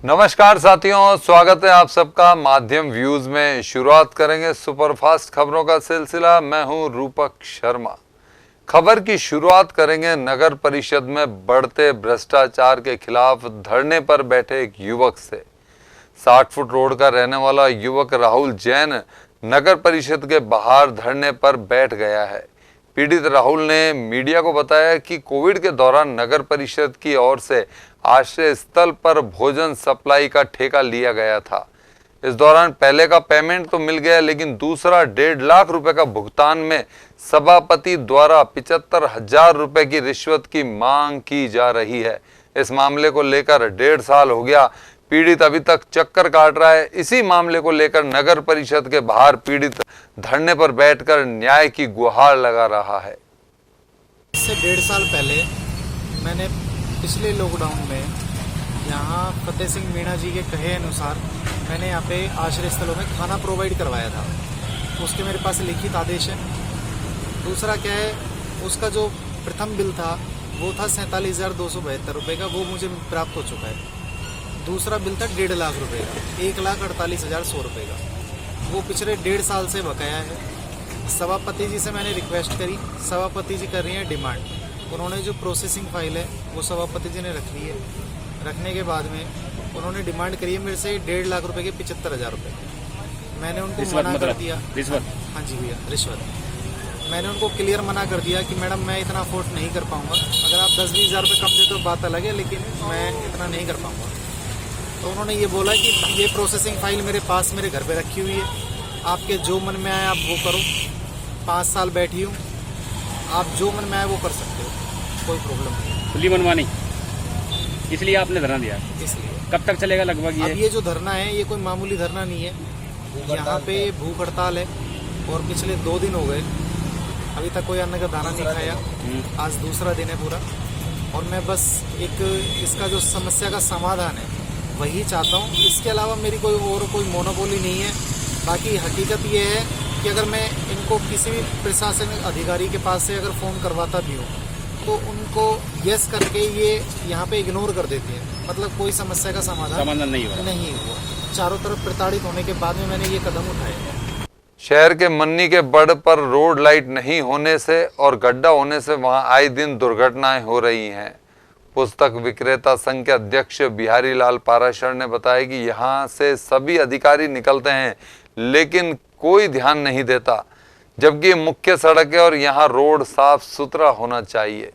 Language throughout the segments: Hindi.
नमस्कार साथियों, स्वागत है आप सबका माध्यम व्यूज में। शुरुआत करेंगे सुपरफास्ट खबरों का सिलसिला। मैं हूं रूपक शर्मा। खबर की शुरुआत करेंगे नगर परिषद में बढ़ते भ्रष्टाचार के खिलाफ धरने पर बैठे एक युवक से। 60 फुट रोड का रहने वाला युवक राहुल जैन नगर परिषद के बाहर धरने पर बैठ गया है। पीड़ित राहुल ने मीडिया को बताया कि कोविड के दौरान नगर परिषद की ओर से आश्रय स्थल पर भोजन सप्लाई का ठेका लिया गया था। इस दौरान पहले का पेमेंट तो मिल गया, लेकिन दूसरा 1.5 लाख रुपए का भुगतान में सभापति द्वारा 75,000 रुपए की रिश्वत की मांग की जा रही है। इस मामले को लेकर 1.5 साल हो गया। पीड़ित अभी तक चक्कर काट रहा है। इसी मामले को लेकर नगर परिषद के बाहर पीड़ित धरने पर बैठकर न्याय की गुहार लगा रहा है। इससे 1.5 साल पहले मैंने पिछले लॉकडाउन में यहाँ फतेह सिंह मीणा जी के कहे अनुसार मैंने यहाँ पे आश्रय स्थलों में खाना प्रोवाइड करवाया था। उसके मेरे पास लिखित आदेश है। दूसरा क्या है, उसका जो प्रथम बिल था वो था 47,272 रुपये का, वो मुझे प्राप्त हो चुका है। दूसरा बिल था 1.5 लाख रुपए का, 1,48,100 रुपये का, वो पिछले 1.5 साल से बकाया है। सभापति जी से मैंने रिक्वेस्ट करी, सभापति जी कर रही हैं डिमांड। उन्होंने जो प्रोसेसिंग फाइल है वो सभापति जी ने रख ली है। रखने के बाद में उन्होंने डिमांड करी है मेरे से 1.5 लाख रुपए के 75,000 रुपये। मैंने उनको मना कर दिया। रिश्वत? हाँ जी भैया, रिश्वत। मैंने उनको क्लियर मना कर दिया कि मैडम मैं इतना अफोर्ड नहीं कर पाऊंगा। अगर आप 10-20 हज़ार रुपये कम दे तो बात अलग है, लेकिन मैं इतना नहीं कर पाऊंगा। तो उन्होंने ये बोला कि ये प्रोसेसिंग फाइल मेरे पास मेरे घर पे रखी हुई है, आपके जो मन में आए आप वो करो। 5 साल बैठी हूँ, आप जो मन में आए वो कर सकते हो, कोई प्रॉब्लम नहीं। खुली मनमानी, इसलिए आपने धरना दिया? इसलिए। कब तक चलेगा लगभग ये? अब ये जो धरना है ये कोई मामूली धरना नहीं है। यहाँ पे भूख हड़ताल है और पिछले 2 दिन हो गए, अभी तक कोई अन्न का दाना नहीं खाया। आज दूसरा दिन है पूरा, और मैं बस एक इसका जो समस्या का समाधान है वही चाहता हूँ। इसके अलावा मेरी कोई मोनोपोली नहीं है। बाकी हकीकत ये है कि अगर मैं इनको किसी भी प्रशासनिक अधिकारी के पास से अगर फ़ोन करवाता भी हूँ तो उनको यस करके ये यहाँ पे इग्नोर कर देती है। मतलब कोई समस्या का समाधान नहीं हुआ। चारों तरफ प्रताड़ित होने के बाद में मैंने ये कदम उठाया। शहर के मन्नी के बड़ पर रोड लाइट नहीं होने से और गड्ढा होने से वहां आए दिन दुर्घटनाएं हो रही हैं। पुस्तक विक्रेता संघ के अध्यक्ष बिहारी लाल पाराशर ने बताया कि यहां से सभी अधिकारी निकलते हैं, लेकिन कोई ध्यान नहीं देता, जबकि मुख्य सड़क है और यहाँ रोड साफ सुथरा होना चाहिए।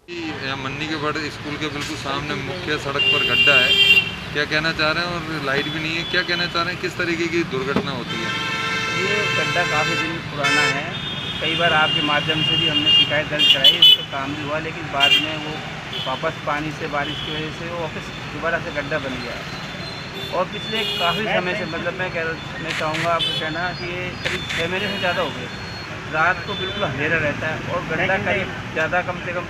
यहाँ मन्नी के बड़ स्कूल के बिल्कुल सामने मुख्य सड़क पर गड्ढा है, क्या कहना चाह रहे हैं? और लाइट भी नहीं है, क्या कहना चाह रहे हैं? किस तरीके की दुर्घटना होती है? ये गड्ढा काफ़ी दिन पुराना है। कई बार आपके माध्यम से भी हमने शिकायत दर्ज कराई, इसका काम भी हुआ, लेकिन बाद में वो वापस पानी से, बारिश की वजह से वो वापस दोबारा से गड्ढा बन गया है। और पिछले काफ़ी समय से, मतलब मैं चाहूँगा आपको कहना कि ये करीब 6 महीने से ज़्यादा हो गए, रात को बिल्कुल अंधेरा रहता है और गड्ढा करीब ज़्यादा कम से कम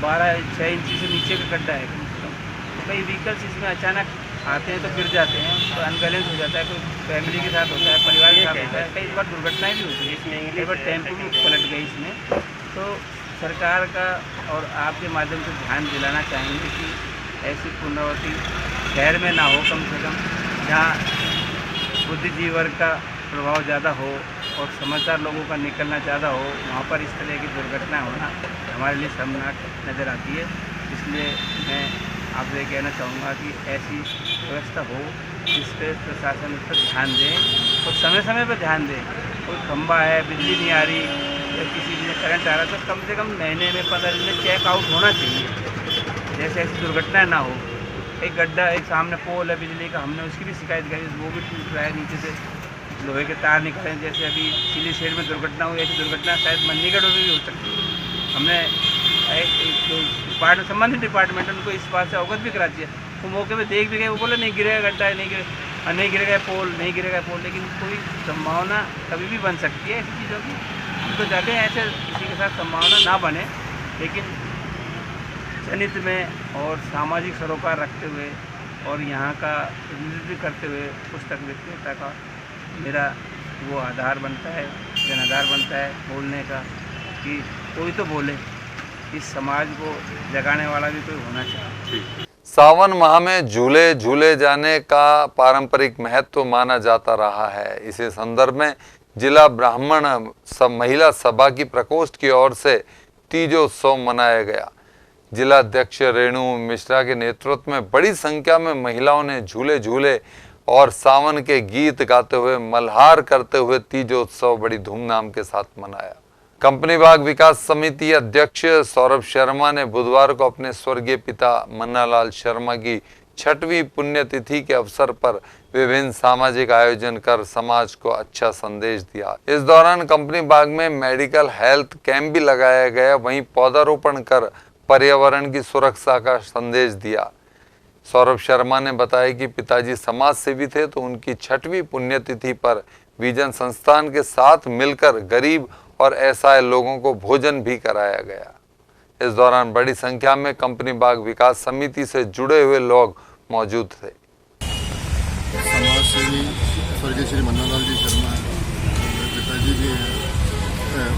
12-6 इंची से नीचे का गड्ढा है कम से कम। तो कई व्हीकल्स इसमें अचानक आते हैं तो गिर जाते हैं, तो अनबैलेंस हो जाता है। कोई फैमिली के साथ होता है, परिवार के साथ होता है, कई बार दुर्घटनाएँ भी होती है। कई बार टेम्पो भी पलट गई इसमें। तो सरकार का और आपके माध्यम से ध्यान दिलाना चाहेंगे कि ऐसी पुनरावृत्ति शहर में ना हो, कम से कम जहाँ बुद्धिजीवी वर्ग का प्रभाव ज़्यादा हो और समझदार लोगों का निकलना ज़्यादा हो, वहाँ पर इस तरह की दुर्घटना होना हमारे लिए शर्मनाक नज़र आती है। इसलिए मैं आपसे कहना चाहूँगा कि ऐसी व्यवस्था हो जिस पर प्रशासन उस पर ध्यान दें और समय समय पर ध्यान दें। कोई खंबा है, बिजली नहीं आ रही या किसी में करंट आ रहा है, तो कम से कम महीने में 15 दिन में चेक आउट होना चाहिए, जैसे ऐसी दुर्घटना ना हो। एक गड्ढा, एक सामने पोल है बिजली का, हमने उसकी भी शिकायत करी, वो भी टूट रहा है, नीचे से लोहे के तार निकले। जैसे अभी चिली शेड में दुर्घटना हुई, ऐसी दुर्घटना शायद मन्नीगढ़ में भी हो सकती है। हमने संबंधित डिपार्टमेंट उनको इस बात से अवगत भी करा दिया, वो मौके पे देख भी गए, वो बोले नहीं गिरेगा गड्ढा, नहीं गिरेगा पोल, नहीं गिरेगा पोल, लेकिन कोई संभावना कभी भी बन सकती है ऐसी चीज़ों की। हम तो चाहते हैं ऐसे किसी के साथ संभावना ना बने, लेकिन जनित में और सामाजिक सरोकार रखते हुए और यहाँ का प्रतिनिधित्व करते हुए पुस्तक विक्रेता का मेरा वो आधार बनता है, जनाधार बनता है बोलने का कि कोई तो बोले, इस समाज को जगाने वाला भी कोई होना चाहिए। सावन माह में झूले झूले जाने का पारंपरिक महत्व माना जाता रहा है। इसी संदर्भ में जिला ब्राह्मण महिला सभा की प्रकोष्ठ की ओर से तीजोत्सव मनाया गया। जिला अध्यक्ष रेणु मिश्रा के नेतृत्व में बड़ी संख्या में महिलाओं ने झूले झूले और सावन के गीत गाते हुए मल्हार करते हुए तीजोत्सव बड़ी धूमधाम के साथ मनाया। कंपनी बाग विकास समिति अध्यक्ष सौरभ शर्मा ने बुधवार को अपने स्वर्गीय पिता मन्नालाल शर्मा की 6वीं पुण्यतिथि के अवसर पर विभिन्न सामाजिक आयोजन कर समाज को अच्छा संदेश दिया। इस दौरान कंपनी बाग में मेडिकल हेल्थ कैंप भी लगाया गया, वहीं पौधारोपण कर पर्यावरण की सुरक्षा का संदेश दिया। सौरभ शर्मा ने बताया कि पिताजी समाज सेवी थे, तो उनकी 6वीं पुण्यतिथि पर विजन संस्थान के साथ मिलकर गरीब और असहाय लोगों को भोजन भी कराया गया। इस दौरान बड़ी संख्या में कंपनी बाग विकास समिति से जुड़े हुए लोग मौजूद थे। समाज सेवी स्वर्गीय श्री मन्नालाल जी शर्मा पिताजी भी हैं।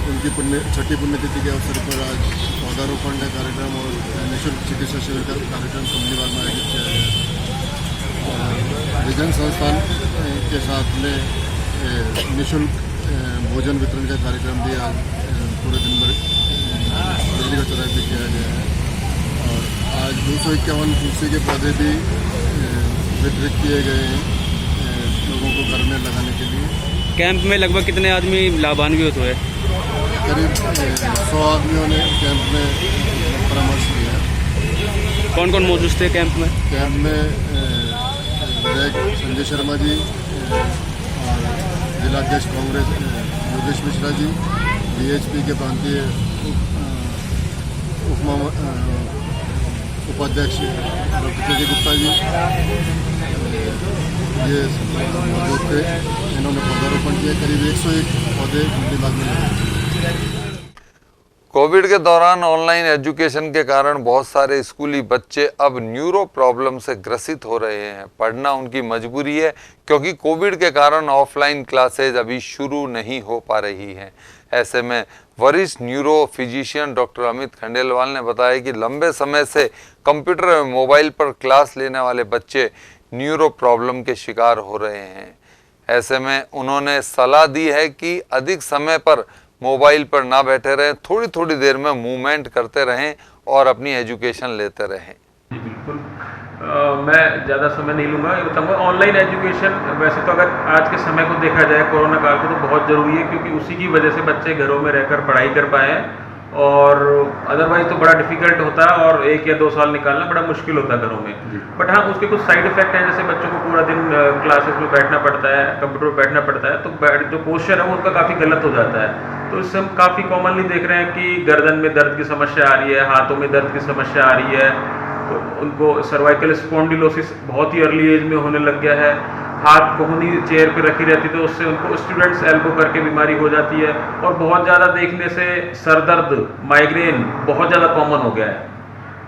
उनकी 6वीं पुण्यतिथि के अवसर पर आज पौधारोपण का कार्यक्रम और निःशुल्क चिकित्सा शिविर का कार्यक्रम कंपनी बाग में आयोजित किया गया। विजन संस्थान के साथ में निःशुल्क भोजन वितरण का कार्यक्रम भी आज पूरे दिन भर बिजली का चौराहे भी किया गया है और आज 251 तुलसी के पौधे भी वितरित किए गए हैं लोगों को घर में लगाने के लिए। कैंप में लगभग कितने आदमी लाभान्वित हुए? करीब 100 आदमियों ने कैंप में परामर्श लिया। कौन कौन मौजूद थे कैंप में? कैंप में विधायक संजय शर्मा जी और जिलाध्यक्ष कांग्रेस योगेश मिश्रा जी, बीएचपी के प्रांतीय उपाध्यक्ष डॉक्टर के गुप्ता जी ये मौजूद थे। इन्होंने पौधारोपण किया। करीब 101 पौधे कंपनी बाग में लगाए। कोविड के दौरान ऑनलाइन एजुकेशन के कारण बहुत सारे स्कूली बच्चे अब न्यूरो प्रॉब्लम से ग्रसित हो रहे हैं। पढ़ना उनकी मजबूरी है, क्योंकि कोविड के कारण ऑफलाइन क्लासेज अभी शुरू नहीं हो पा रही हैं। ऐसे में वरिष्ठ neuro physician doctor Amit Khandelwal ने बताया कि लंबे समय से कंप्यूटर और मोबाइल पर क्लास लेने वाले बच्चे न्यूरो प्रॉब्लम के शिकार हो रहे हैं। ऐसे में उन्होंने सलाह दी है कि अधिक समय पर मोबाइल पर ना बैठे रहें, थोड़ी थोड़ी देर में मूवमेंट करते रहें और अपनी एजुकेशन लेते रहें। जी बिल्कुल, मैं ज़्यादा समय नहीं लूँगा। ये बताऊँगा ऑनलाइन एजुकेशन वैसे तो अगर आज के समय को देखा जाए कोरोना काल को, तो बहुत ज़रूरी है, क्योंकि उसी की वजह से बच्चे घरों में रहकर पढ़ाई कर पाए हैं और अदरवाइज तो बड़ा डिफिकल्ट होता है और 1 या 2 साल निकालना बड़ा मुश्किल होता है घरों में। बट हाँ, उसके कुछ साइड इफेक्ट हैं, जैसे बच्चों को पूरा दिन क्लासेस में बैठना पड़ता है, कंप्यूटर पर बैठना पड़ता है, तो जो पोस्चर है वो उनका काफ़ी गलत हो जाता है। तो इससे हम काफ़ी कॉमनली देख रहे हैं कि गर्दन में दर्द की समस्या आ रही है, हाथों में दर्द की समस्या आ रही है, तो उनको सर्वाइकल स्पॉन्डिलोसिस बहुत ही अर्ली एज में होने लग गया है। हाथ कोहनी चेयर पे रखी रहती तो उससे उनको स्टूडेंट्स एल्बो करके बीमारी हो जाती है। और बहुत ज़्यादा देखने से सर दर्द, माइग्रेन बहुत ज़्यादा कॉमन हो गया है।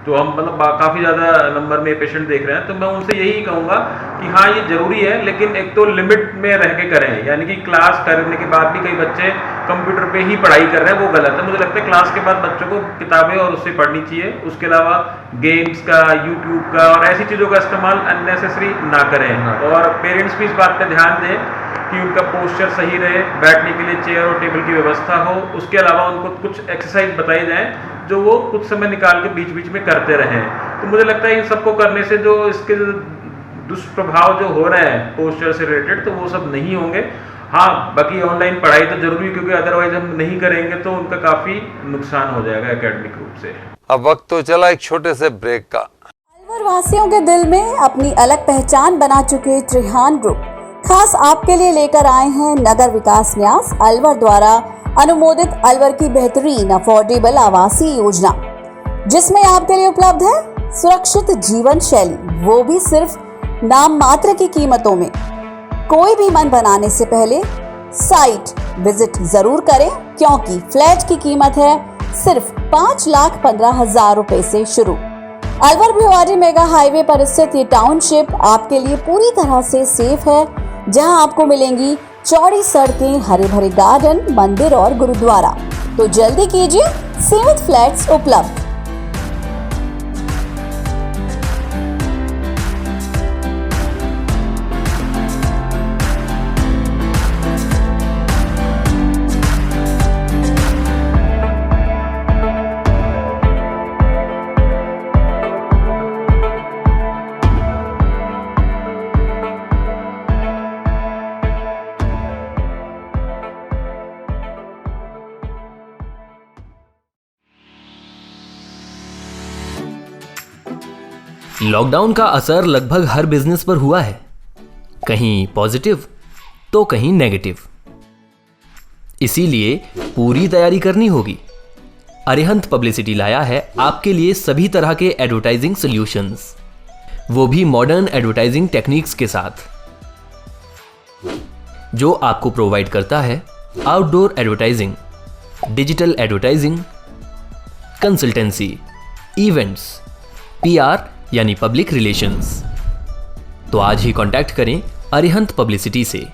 तो हम मतलब काफ़ी ज़्यादा नंबर में पेशेंट देख रहे हैं। तो मैं उनसे यही कहूँगा कि हाँ, ये ज़रूरी है, लेकिन एक तो लिमिट में रह के करें। यानी कि क्लास करने के बाद भी कई बच्चे कंप्यूटर पे ही पढ़ाई कर रहे हैं, वो गलत है। मुझे लगता है क्लास के बाद बच्चों को किताबें और उससे पढ़नी चाहिए। उसके अलावा गेम्स का, यूट्यूब का और ऐसी चीज़ों का इस्तेमाल अननेसेसरी ना करें। और पेरेंट्स भी इस बात पर ध्यान दें कि उनका पोस्चर सही रहे, बैठने के लिए चेयर और टेबल की व्यवस्था हो। उसके अलावा उनको कुछ एक्सरसाइज बताई जाए जो वो कुछ समय निकाल के बीच बीच में करते रहें। तो मुझे लगता है इन सबको करने से जो इसके दुष्प्रभाव जो हो रहे हैं पोस्चर से रिलेटेड, तो वो सब नहीं होंगे। हाँ, बाकी ऑनलाइन पढ़ाई तो जरूरी है, क्योंकि अदरवाइज हम नहीं करेंगे तो उनका काफ़ी नुकसान हो जाएगा एकेडमिक रूप से। अब वक्त तो चला एक छोटे से ब्रेक का। अलवर वासियों के दिल में अपनी अलग पहचान बना चुके त्रिहान ग्रुप खास आपके लिए लेकर आए हैं नगर विकास न्यास अलवर द्वारा अनुमोदित अलवर की बेहतरीन अफोर्डेबल आवासीय योजना, जिसमें आपके लिए उपलब्ध है सुरक्षित जीवन शैली, वो भी सिर्फ नाम मात्र की कीमतों में। कोई भी मन बनाने से पहले साइट विजिट जरूर करें, क्योंकि फ्लैट की कीमत है सिर्फ 5,15,000 रुपए से शुरू। अलवर भिवाड़ी मेगा हाईवे पर स्थित ये टाउनशिप आपके लिए पूरी तरह से सेफ है, जहां आपको मिलेंगी चौड़ी सड़कें, हरे भरे गार्डन, मंदिर और गुरुद्वारा। तो जल्दी कीजिए, सीमित फ्लैट्स उपलब्ध। लॉकडाउन का असर लगभग हर बिजनेस पर हुआ है, कहीं पॉजिटिव तो कहीं नेगेटिव। इसीलिए पूरी तैयारी करनी होगी। अरिहंत पब्लिसिटी लाया है आपके लिए सभी तरह के एडवर्टाइजिंग सॉल्यूशंस, वो भी मॉडर्न एडवर्टाइजिंग टेक्निक्स के साथ, जो आपको प्रोवाइड करता है outdoor advertising, digital advertising, consultancy, events, PR यानी पब्लिक रिलेशंस। तो आज ही कांटेक्ट करें अरिहंत पब्लिसिटी से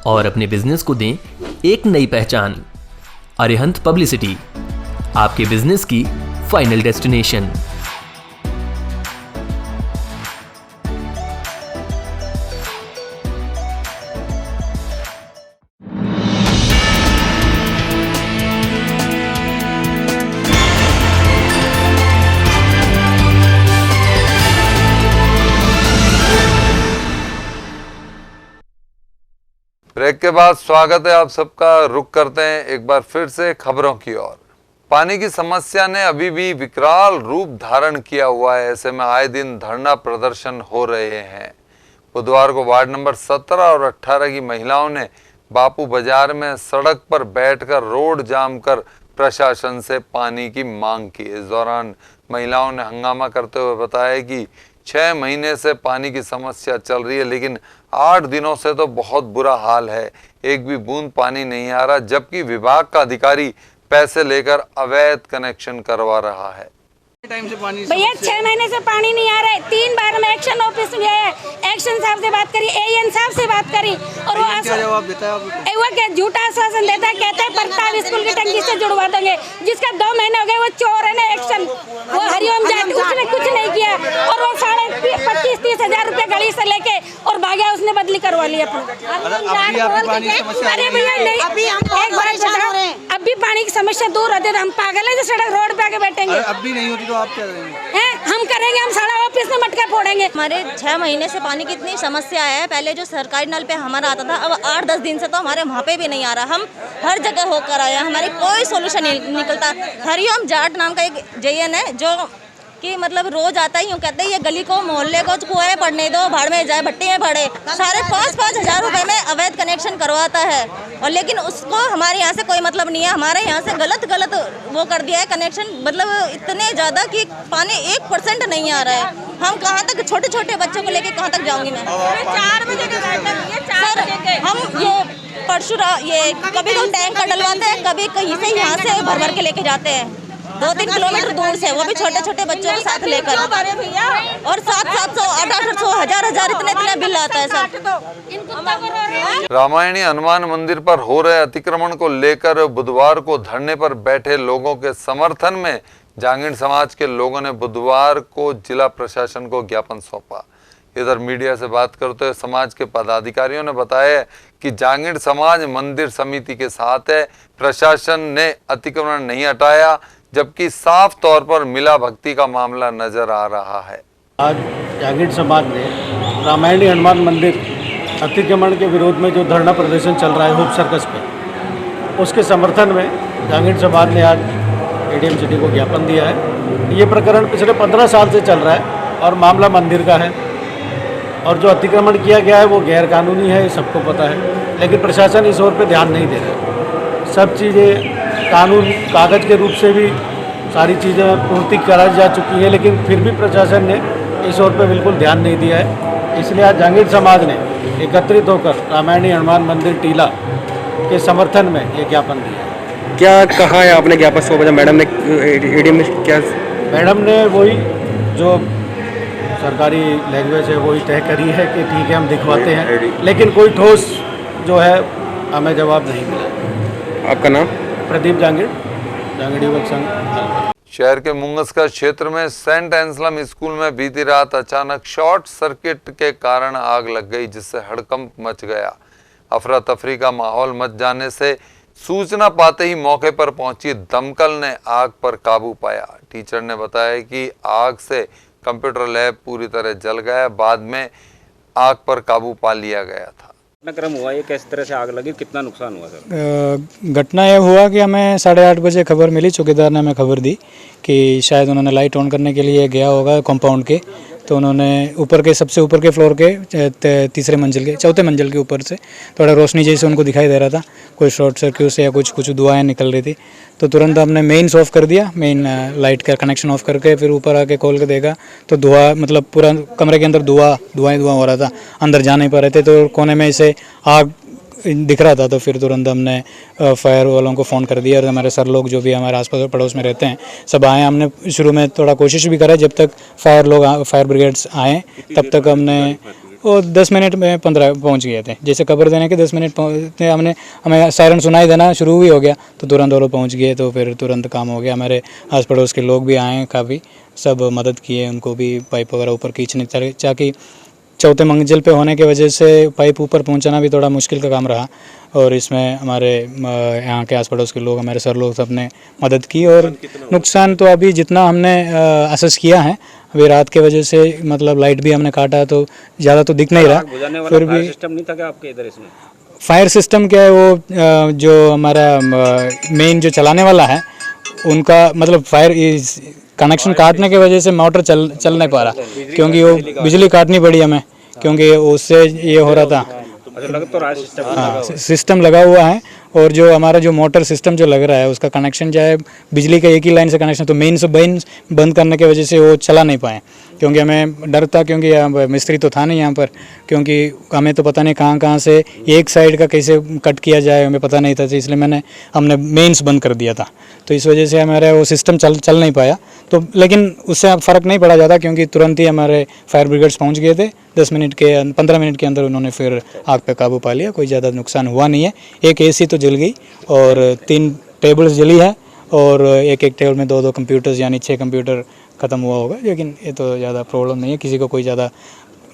और अपने बिजनेस को दें एक नई पहचान। अरिहंत पब्लिसिटी, आपके बिजनेस की फाइनल डेस्टिनेशन। ब्रेक के बाद स्वागत है आप सबका। रुक करते हैं एक बार फिर से खबरों की ओर। पानी की समस्या ने अभी भी विकराल रूप धारण किया हुआ है। ऐसे में आए दिन धरना प्रदर्शन हो रहे हैं। बुधवार को वार्ड नंबर 17 और 18 की महिलाओं ने बापू बाजार में सड़क पर बैठकर रोड जाम कर प्रशासन से पानी की मांग की। इस दौरान महिलाओं ने हंगामा करते हुए बताया कि 6 महीने से पानी की समस्या चल रही है, लेकिन 8 दिनों से तो बहुत बुरा हाल है। एक भी बूंद पानी नहीं आ रहा, जबकि विभाग का अधिकारी पैसे लेकर अवैध कनेक्शन करवा रहा है। भैया 6 महीने से पानी नहीं आ रहा है। 3 बार हम एक्शन ऑफिस में गए, एक्शन साहब से बात करी, एएन साहब से बात करी, और वो जवाब देता है, वो क्या झूठा आश्वासन देता है। कहते हैं प्रताप स्कूल की टंकी से जुड़वा देंगे, जिसका 2 महीने हो गए। वो चोर है ना एक्शन, वो हरिओम जाट, उसने कुछ नहीं किया, और वो 25-30 हजार रुपए गाड़ी से लेके और भागा, उसने बदली करवा ली अपनी। अरे भैया नहीं, एक बार अब भी पानी की समस्या दूर होती है। हम पागल है जो सड़क रोड पे आके बैठेंगे। अब भी नहीं होती तो आप क्या करेंगे? हम करेंगे, हम सारा ऑफिस में मटका फोड़ेंगे। हमारे 6 महीने से पानी की इतनी समस्या है। पहले जो सरकारी नल पे हमारा आता था, अब 8-10 दिन से तो हमारे वहाँ पे भी नहीं आ रहा। हम हर जगह होकर आए, हमारी कोई सोल्यूशन नहीं निकलता। हरिओम जाट नाम का एक जेएन है जो कि मतलब रोज आता ही यूँ कहते हैं ये गली को मोहल्ले को कुएं में पड़ने दो, भाड़ में जाए, भट्टी में पड़े। सारे 5-5 हजार रुपए में अवैध कनेक्शन करवाता है, और लेकिन उसको हमारे यहाँ से कोई मतलब नहीं है। हमारे यहाँ से गलत वो कर दिया है कनेक्शन, मतलब इतने ज़्यादा कि पानी 1% नहीं आ रहा है। हम कहाँ तक छोटे बच्चों को लेके कहाँ तक जाऊँगी मैं? 4 बजे के सर, हम ये परशुरा ये कभी तो टैंक का डलवाते हैं, कभी कहीं से यहाँ से भर के लेके जाते हैं 2-3 किलोमीटर दूर से, वो भी छोटे बच्चों के साथ लेकर। और 700-700, 800-800, 1000 इतने बिल आता है सर। रामायणी हनुमान मंदिर पर हो रहे अतिक्रमण को लेकर बुधवार को धरने पर बैठे लोगों के समर्थन में जांगीड़ समाज के लोगों ने बुधवार को जिला प्रशासन को ज्ञापन सौंपा। इधर मीडिया से बात करते हुए समाज के पदाधिकारियों ने बताया कि जांगीड़ समाज मंदिर समिति के साथ है। प्रशासन ने अतिक्रमण नहीं हटाया, जबकि साफ तौर पर मिला भक्ति का मामला नजर आ रहा है। आज जांगीड़ समाज ने रामायणी हनुमान मंदिर अतिक्रमण के विरोध में जो धरना प्रदर्शन चल रहा है होप सर्कस पे, उसके समर्थन में जांगीड़ समाज ने आज एडीएम सिटी को ज्ञापन दिया है। ये प्रकरण पिछले 15 साल से चल रहा है और मामला मंदिर का है, और जो अतिक्रमण किया गया है वो गैर कानूनी है, ये सबको पता है। लेकिन प्रशासन इस ओर पे ध्यान नहीं दे रहा। सब चीज़ें कानून कागज़ के रूप से भी सारी चीज़ें पूर्ति कराई जा चुकी है, लेकिन फिर भी प्रशासन ने इस ओर पे बिल्कुल ध्यान नहीं दिया है। इसलिए आज जांगीड़ समाज ने एकत्रित होकर रामायणी हनुमान मंदिर टीला के समर्थन में ये ज्ञापन दिया। क्या कहा है आपने ज्ञापन सौंपा? मैडम ने एडीएम ने क्या? मैडम ने वही जो सरकारी लैंग्वेज है वही तय करी है कि ठीक है हम दिखवाते हैं, लेकिन कोई ठोस जो है हमें जवाब नहीं मिला। आपका नाम? प्रदीप जांगीड़, जांगीड़ युवक संघ। शहर के मुंगसका क्षेत्र में सेंट एंसलम स्कूल में बीती रात अचानक शॉर्ट सर्किट के कारण आग लग गई, जिससे हड़कंप मच गया। अफरा तफरी का माहौल मच जाने से सूचना पाते ही मौके पर पहुंची दमकल ने आग पर काबू पाया। टीचर ने बताया कि आग से कंप्यूटर लैब पूरी तरह जल गया। बाद में आग पर काबू पा लिया गया था। घटनाक्रम हुआ, ये किस तरह से आग लगी, कितना नुकसान हुआ सर? घटना यह हुआ कि हमें 8:30 बजे खबर मिली, चौकीदार ने हमें खबर दी कि शायद उन्होंने लाइट ऑन करने के लिए गया होगा कंपाउंड के, तो उन्होंने ऊपर के सबसे ऊपर के फ्लोर के तीसरे मंजिल के चौथे मंजिल के ऊपर से थोड़ा रोशनी जैसे उनको दिखाई दे रहा था, कोई शॉर्ट सर्किट से या कुछ धुआएं निकल रही थी। तो तुरंत हमने मेन्स ऑफ कर दिया, मेन लाइट का कनेक्शन ऑफ करके फिर ऊपर आके खोल के देखा तो धुआं मतलब पूरा कमरे के अंदर धुआं हो रहा था, अंदर जा नहीं पा रहे थे। तो कोने में से आग दिख रहा था, तो फिर तुरंत हमने फायर वालों को फ़ोन कर दिया और हमारे सर लोग जो भी हमारे आसपास पड़ोस में रहते हैं सब आए। हमने शुरू में थोड़ा कोशिश भी करा, जब तक फायर ब्रिगेड्स आए तब तक हमने वो 10 मिनट में 15 पहुंच गए थे। जैसे खबर देने के 10 मिनट हमें सायरन सुनाई देना शुरू भी हो गया तो तुरंत वो लोग पहुँच गए, तो फिर तुरंत काम हो गया। हमारे आस पड़ोस के लोग भी आए, काफ़ी सब मदद किए, उनको भी पाइप वगैरह ऊपर खींचने ताकि चौथे मंजिल पे होने की वजह से पाइप ऊपर पहुंचाना भी थोड़ा मुश्किल का काम रहा। और इसमें हमारे यहाँ के आस पड़ोस के लोग, हमारे सर लोग सब ने मदद की। और नुकसान तो अभी जितना हमने असेस किया है, अभी रात के वजह से मतलब लाइट भी हमने काटा तो ज़्यादा तो दिख नहीं रहा। फिर भी सिस्टम नहीं था क्या आपके इधर? इसमें फायर सिस्टम क्या है, वो जो हमारा मेन जो चलाने वाला है उनका मतलब फायर कनेक्शन काटने की वजह से मोटर चल नहीं पा रहा, क्योंकि वो बिजली काटनी पड़ी हमें, क्योंकि उससे ये हो रहा था। हाँ, सिस्टम लगा हुआ है और जो हमारा जो मोटर सिस्टम जो लग रहा है उसका कनेक्शन जो है बिजली का एक ही लाइन से कनेक्शन, तो मेन से बंद करने की वजह से वो चला नहीं पाए। क्योंकि हमें डर था, क्योंकि यहाँ मिस्त्री तो था नहीं यहाँ पर, क्योंकि हमें तो पता नहीं कहाँ से एक साइड का कैसे कट किया जाए, हमें पता नहीं था, तो इसलिए हमने मेंस बंद कर दिया था। तो इस वजह से हमारा वो सिस्टम चल नहीं पाया। तो लेकिन उससे फ़र्क नहीं पड़ा ज़्यादा, क्योंकि तुरंत ही हमारे फायर ब्रिगेड्स पहुँच गए थे। 15 मिनट के अंदर उन्होंने फिर आग पे काबू पा लिया, कोई ज़्यादा नुकसान हुआ नहीं है। एक AC तो जल गई और 3 टेबल्स जली है और एक टेबल में 2 कंप्यूटर्स यानी 6 कंप्यूटर ख़त्म हुआ होगा, लेकिन ये तो ज़्यादा प्रॉब्लम नहीं है, किसी को कोई ज़्यादा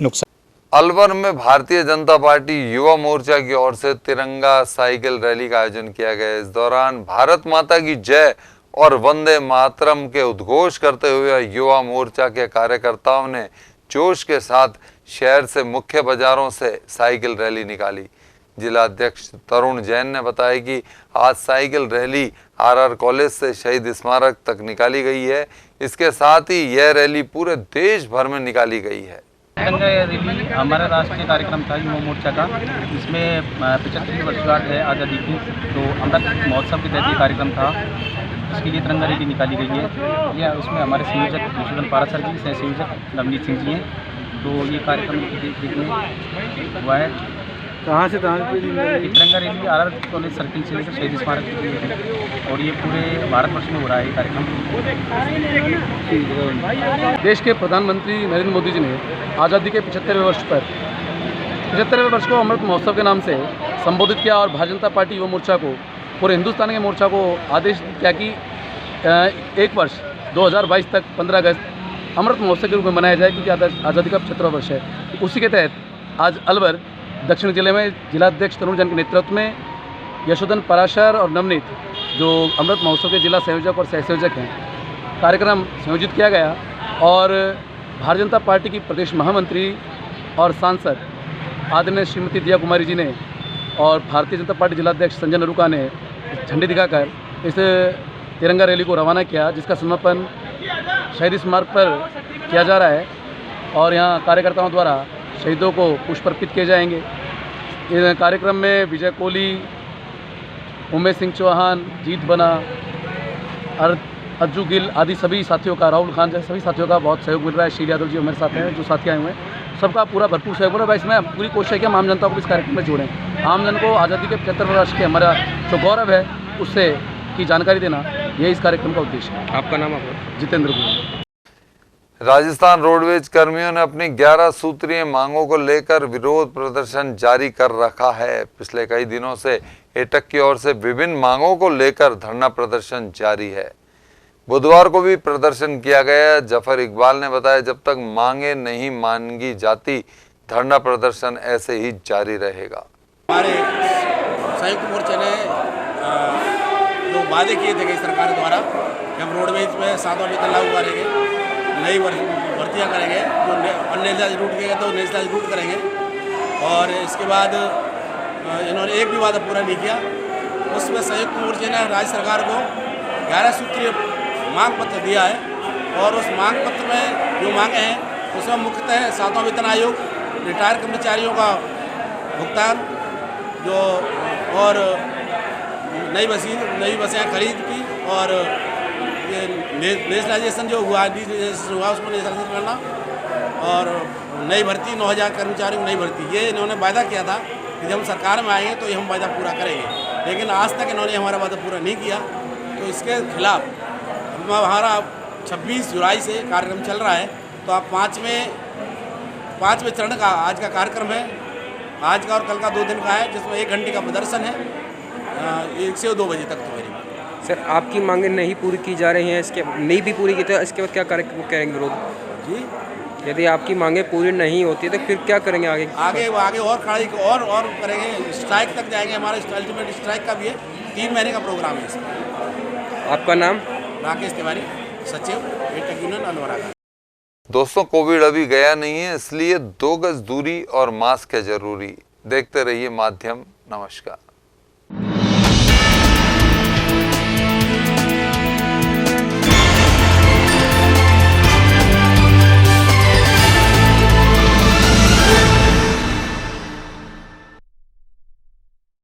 नुकसान। अलवर में भारतीय जनता पार्टी युवा मोर्चा की ओर से तिरंगा साइकिल रैली का आयोजन किया गया। इस दौरान भारत माता की जय और वंदे मातरम के उद्घोष करते हुए युवा मोर्चा के कार्यकर्ताओं ने जोश के साथ शहर से मुख्य बाजारों से साइकिल रैली निकाली। जिला अध्यक्ष तरुण जैन ने बताया कि आज साइकिल रैली RR कॉलेज से शहीद स्मारक तक निकाली गई है। इसके साथ ही यह रैली पूरे देश भर में निकाली गई है। तिरंगा रैली हमारा राष्ट्रीय कार्यक्रम था युवा मोर्चा का, इसमें 75वीं वर्षगांठ है आज़ादी की, तो अमृत महोत्सव के तहत ये कार्यक्रम था, इसके लिए तिरंगा रैली निकाली गई है। यह उसमें हमारे संयोजक मधुसूदन पारा सर जी, सह संयोजक नवनीत सिंह जी हैं। तो ये कार्यक्रम देखने हुआ है। कहाँ से कहाँ पे तिरंगा रैली RR कॉलेज सर्किल से लेकर शहीद स्मारक तक है और ये पूरे भारतवर्ष में हो रहा है ये कार्यक्रम। देश के प्रधानमंत्री नरेंद्र मोदी जी ने आज़ादी के 75वें वर्ष पर 75वें वर्ष को अमृत महोत्सव के नाम से संबोधित किया और भारतीय जनता पार्टी युवा मोर्चा को, पूरे हिंदुस्तान के मोर्चा को आदेश किया कि 1 वर्ष 2022 तक 15 अगस्त अमृत महोत्सव के रूप में मनाया जाए, क्योंकि आज़ादी का 75वां वर्ष है। उसी के तहत आज अलवर दक्षिण जिले में जिलाध्यक्ष तरुण जैन के नेतृत्व में यशोधन पराशर और नवनीत, जो अमृत महोत्सव के जिला संयोजक और सह संयोजक हैं, कार्यक्रम संयोजित किया गया। और भारतीय जनता पार्टी की प्रदेश महामंत्री और सांसद आदरणीय श्रीमती दिया कुमारी जी ने और भारतीय जनता पार्टी जिलाध्यक्ष संजय नरूका ने झंडी दिखाकर इस तिरंगा रैली को रवाना किया, जिसका समापन शहीद स्मारक पर किया जा रहा है और यहाँ कार्यकर्ताओं द्वारा शहीदों को पुष्प अर्पित किए जाएंगे। इस कार्यक्रम में विजय कोहली, उमेश सिंह चौहान, जीत बना, अज्जू गिल आदि सभी साथियों का, राहुल खान जैसे सभी साथियों का बहुत सहयोग मिल रहा है। श्री यादव जी हमारे साथ हैं, जो साथी आए हुए हैं, सबका पूरा भरपूर सहयोग हो रहा है। इसमें पूरी कोशिश है कि हम आम जनता को इस कार्यक्रम में जोड़ें, आम जन को आज़ादी के 75वें वर्ष के हमारा जो गौरव है उससे की जानकारी देना, यही इस कार्यक्रम का उद्देश्य है। आपका नाम? जितेंद्र गुप्ता। राजस्थान रोडवेज कर्मियों ने अपनी 11 सूत्रीय मांगों को लेकर विरोध प्रदर्शन जारी कर रखा है। पिछले कई दिनों से एटक की ओर से विभिन्न मांगों को लेकर धरना प्रदर्शन जारी है। बुधवार को भी प्रदर्शन किया गया। जफर इकबाल ने बताया, जब तक मांगे नहीं मांगी जाती धरना प्रदर्शन ऐसे ही जारी रहेगा। हमारे संयुक्त मोर्चे ने जो वादे किए थे कई सरकार द्वारा कि हम रोडवेज में 7वां वेतन लागू करेंगे, नई भर्तियाँ करेंगे, जो अननेशनलाइज्ड रूट के तो नेशनलाइज्ड रूट करेंगे, और इसके बाद इन्होंने एक भी वादा पूरा नहीं किया। उसमें संयुक्त मोर्चे ने राज्य सरकार को 11 सूत्रीय मांग पत्र दिया है और उस मांग पत्र में जो मांगे हैं उसमें मुख्यतः 7वां वेतन आयोग, रिटायर कर्मचारियों का भुगतान जो और नई बसें खरीद की और ये नेशनलाइजेशन जो हुआ उसको नेशनलाइजेशन करना और नई भर्ती 9000 कर्मचारियों की नई भर्ती, ये इन्होंने वायदा किया था कि जब हम सरकार में आएंगे तो ये हम वायदा पूरा करेंगे, लेकिन आज तक इन्होंने हमारा वादा पूरा नहीं किया। तो इसके खिलाफ हमारा 26 जुलाई से कार्यक्रम चल रहा है। तो आप पाँचवें चरण का आज का कार्यक्रम है, आज का और कल का 2 दिन का है, जिसमें 1 घंटे का प्रदर्शन है 1 से 2 बजे तक। तो मेरी सर आपकी मांगें नहीं पूरी की जा रही हैं, इसके नहीं भी पूरी की तो इसके बाद क्या करेंगे विरोध जी? यदि आपकी मांगें पूरी नहीं होती तो फिर क्या करेंगे आगे और कड़ाई और करेंगे, स्ट्राइक तक जाएंगे। हमारा अल्टीमेट स्ट्राइक का भी है, 3 महीने का प्रोग्राम है इसका। आपका नाम? राकेश तिवारी, सचिव एटेक यूनियन अलवरा का। दोस्तों, कोविड अभी गया नहीं है, इसलिए 2 गज दूरी और मास्क है जरूरी। देखते रहिए माध्यम। नमस्कार।